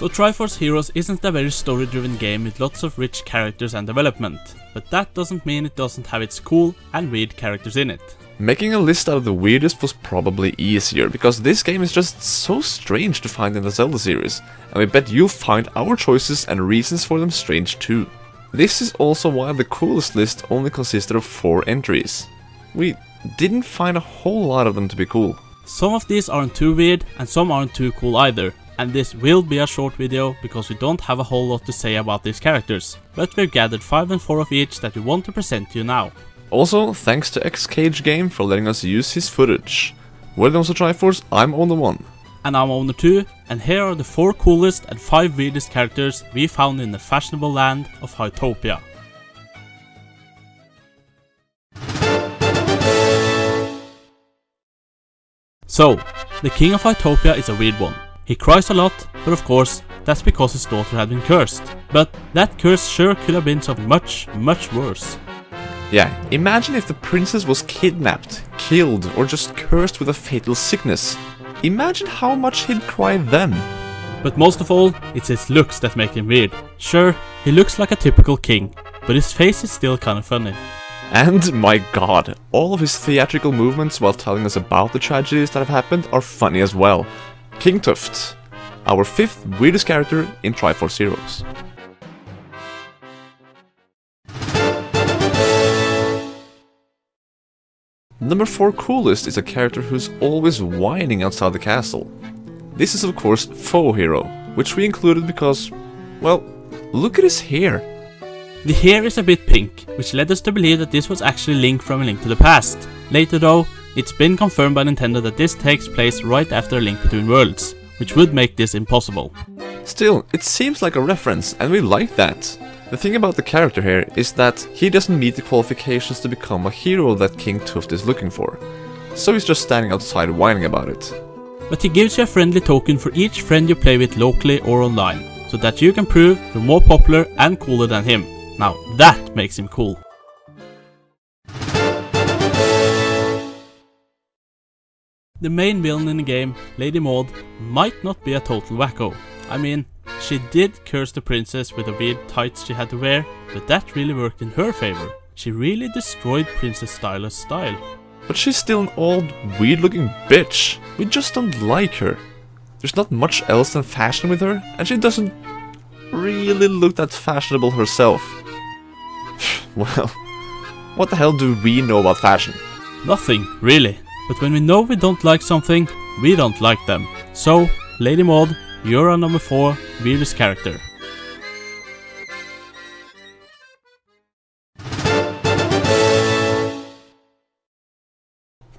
So Triforce Heroes isn't a very story-driven game with lots of rich characters and development, but that doesn't mean it doesn't have its cool and weird characters in it. Making a list out of the weirdest was probably easier, because this game is just so strange to find in the Zelda series, and we bet you'll find our choices and reasons for them strange too. This is also why the coolest list only consisted of 4 entries. We didn't find a whole lot of them to be cool. Some of these aren't too weird and some aren't too cool either, and this will be a short video because we don't have a whole lot to say about these characters, but we've gathered 5 and 4 of each that we want to present to you now. Also, thanks to Xcage Game for letting us use his footage. We're the TheOwnersOfTriforce, I'm Owner 1. And I'm Owner 2, and here are the 4 coolest and 5 weirdest characters we found in the fashionable land of Hytopia. So, the king of Hytopia is a weird one. He cries a lot, but of course, that's because his daughter had been cursed. But that curse sure could have been something much, much worse. Yeah, imagine if the princess was kidnapped, killed, or just cursed with a fatal sickness. Imagine how much he'd cry then. But most of all, it's his looks that make him weird. Sure, he looks like a typical king, but his face is still kinda funny. And my god, all of his theatrical movements while telling us about the tragedies that have happened are funny as well. King Tuft, our 5th weirdest character in Triforce Heroes. Number 4 coolest is a character who's always whining outside the castle. This is of course Faux Hero, which we included because, well, look at his hair. The hair is a bit pink, which led us to believe that this was actually Link from A Link to the Past. Later though, it's been confirmed by Nintendo that this takes place right after A Link Between Worlds, which would make this impossible. Still, it seems like a reference, and we like that. The thing about the character here is that he doesn't meet the qualifications to become a hero that King Tuft is looking for. So he's just standing outside whining about it. But he gives you a friendly token for each friend you play with locally or online, so that you can prove you're more popular and cooler than him. Now that makes him cool. The main villain in the game, Lady Maud, might not be a total wacko. I mean, she did curse the princess with the weird tights she had to wear, but that really worked in her favor. She really destroyed Princess STYLA's style. But she's still an old, weird-looking bitch. We just don't like her. There's not much else than fashion with her, and she doesn't really look that fashionable herself. Well, what the hell do we know about fashion? Nothing, really. But when we know we don't like something, we don't like them. So, Lady Maud, you're our number 4 weirdest character.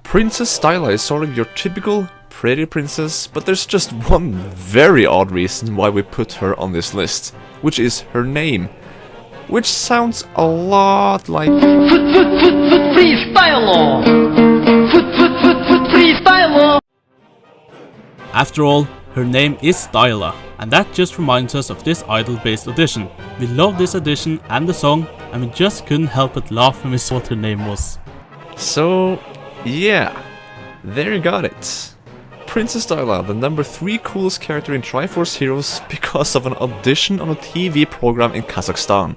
Princess STYLA is sort of your typical pretty princess, but there's just one very odd reason why we put her on this list, which is her name, which sounds a lot like Freestyle! Freestyle! After all, her name is STYLA, and that just reminds us of this idol-based audition. We love this audition and the song, and we just couldn't help but laugh when we saw what her name was. So, yeah, there you got it. Princess STYLA, the number 3 coolest character in Triforce Heroes because of an audition on a TV program in Kazakhstan.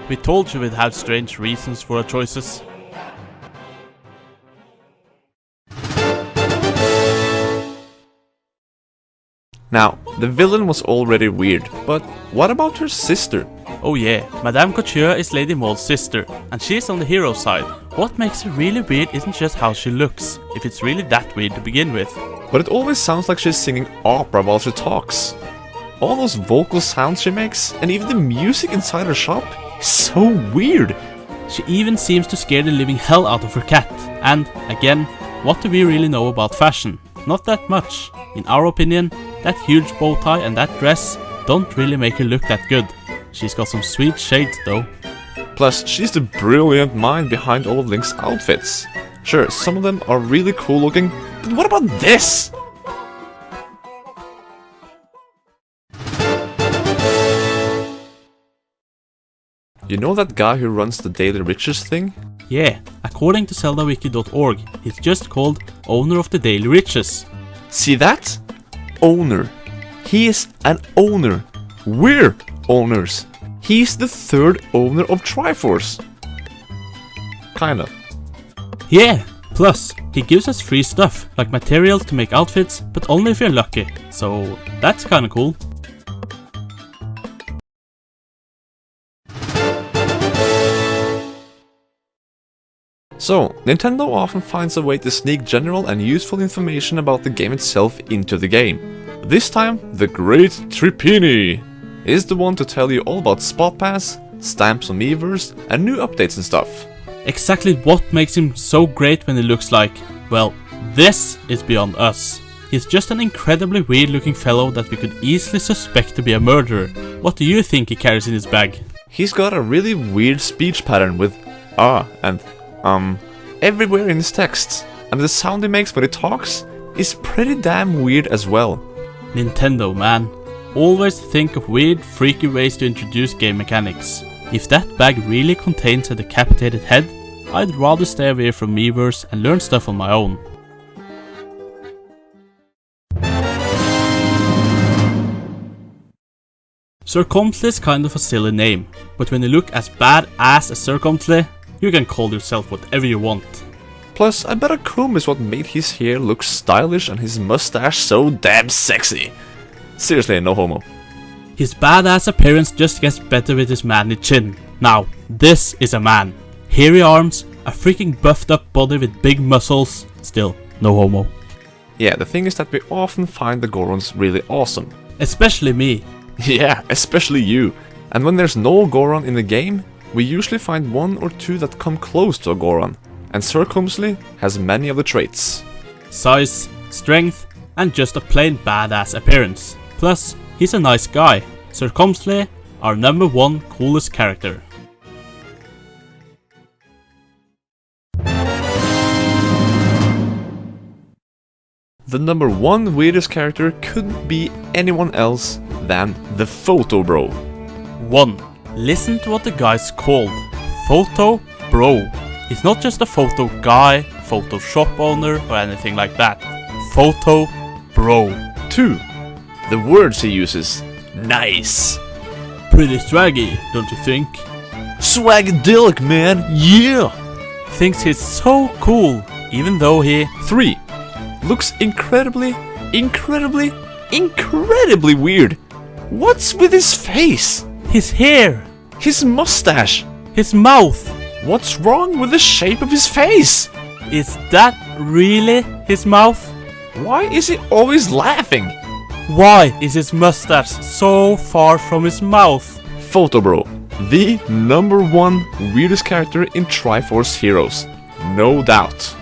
We told you we'd have strange reasons for our choices. Now, the villain was already weird, but what about her sister? Oh yeah, Madame Couture is Lady Maud's sister, and she's on the hero side. What makes her really weird isn't just how she looks, if it's really that weird to begin with. But it always sounds like she's singing opera while she talks. All those vocal sounds she makes, and even the music inside her shop, is so weird. She even seems to scare the living hell out of her cat. And, again, what do we really know about fashion? Not that much. In our opinion, that huge bow tie and that dress don't really make her look that good. She's got some sweet shades though. Plus, she's the brilliant mind behind all of Link's outfits. Sure, some of them are really cool looking, but what about this? You know that guy who runs the Daily Riches thing? Yeah, according to ZeldaWiki.org, he's just called Owner of the Daily Riches. See that? Owner. He is an owner. We're owners. He's the third owner of Triforce. Kinda. Yeah, plus he gives us free stuff, like materials to make outfits, but only if you're lucky, so that's kinda cool. So, Nintendo often finds a way to sneak general and useful information about the game itself into the game. This time, the great TRIPINI is the one to tell you all about Spot Pass, stamps on Miiverse, and new updates and stuff. Exactly what makes him so great when he looks like, well, this is beyond us. He's just an incredibly weird looking fellow that we could easily suspect to be a murderer. What do you think he carries in his bag? He's got a really weird speech pattern with and everywhere in his texts, and the sound he makes when he talks is pretty damn weird as well. Nintendo, man. Always think of weird, freaky ways to introduce game mechanics. If that bag really contains a decapitated head, I'd rather stay away from Miiverse and learn stuff on my own. Circumtly is kind of a silly name, but when you look as badass as Circumtly, you can call yourself whatever you want. Plus, I bet a comb is what made his hair look stylish and his mustache so damn sexy. Seriously, no homo. His badass appearance just gets better with his manly chin. Now, this is a man. Hairy arms, a freaking buffed up body with big muscles, still no homo. Yeah, the thing is that we often find the Gorons really awesome. Especially me. Yeah, especially you. And when there's no Goron in the game, we usually find one or two that come close to a Goron, and Circumtly has many of the traits. Size, strength, and just a plain badass appearance. Plus, he's a nice guy. Circumtly, our #1 coolest character. The #1 weirdest character couldn't be anyone else than the Photo Bro. 1. Listen to what the guy's called. Photo Bro. He's not just a photo guy, photo shop owner, or anything like that. Photo Bro. 2. The words he uses. Nice. Pretty swaggy, don't you think? Swagadelic, man, yeah! Thinks he's so cool, even though he... 3. Looks incredibly weird. What's with his face? His hair. His mustache. His mouth. What's wrong with the shape of his face? Is that really his mouth? Why is he always laughing? Why is his mustache so far from his mouth? Photo Bro, the #1 weirdest character in Triforce Heroes. No doubt.